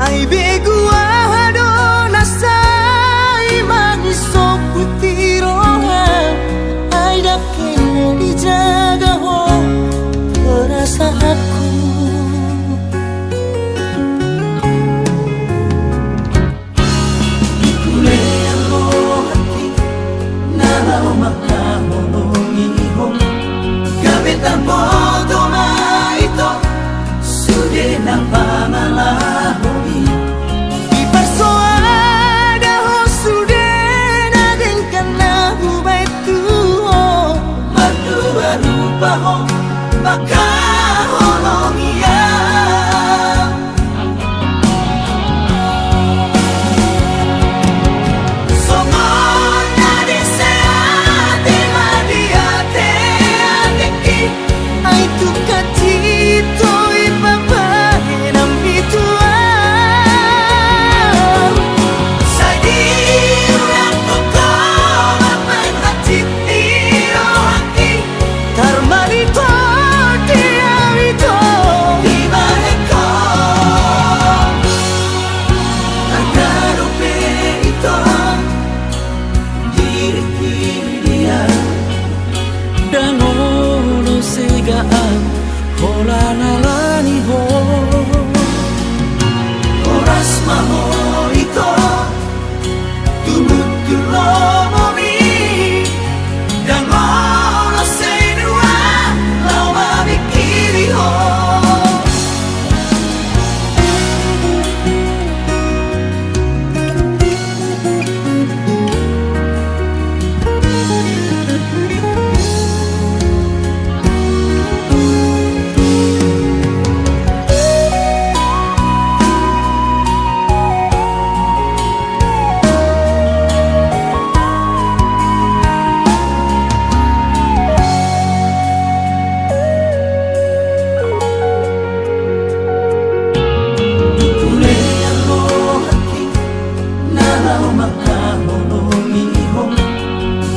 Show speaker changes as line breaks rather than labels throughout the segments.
Ai begu ahado nasai manis so putih rohan. Ai dakin dijaga ho perasaanku. Ikulean lo hati nalau makaholongi ho. Gabetan bodo na ito sude ng pamalahomi. Iparsoada ho sude na din ka na hubay tuho. Madua rupa ho makaholongi ya. Hola nalani ho oras maho ito tumut kulomomi dan mono senua lau mabikiri ho.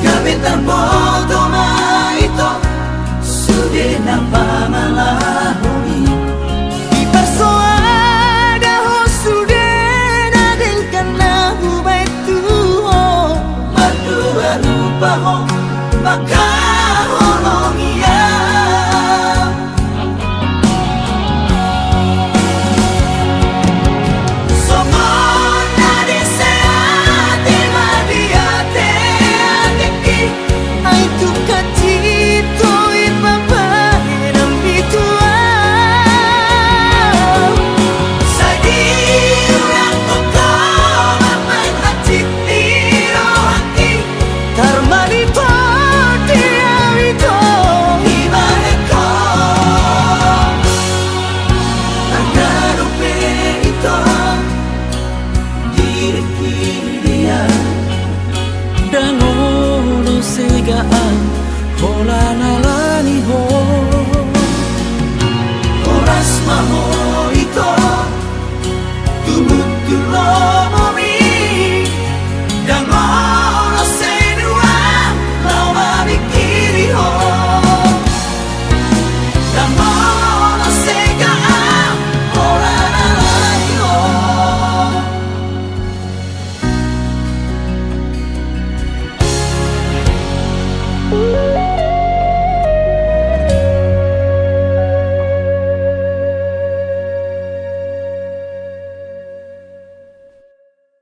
Gabetan bodo na ito sude ng pamalahomi. Iparsoada ho sude na din ka na hubay tuho. Madua rupa ho makaholongi ya. Ito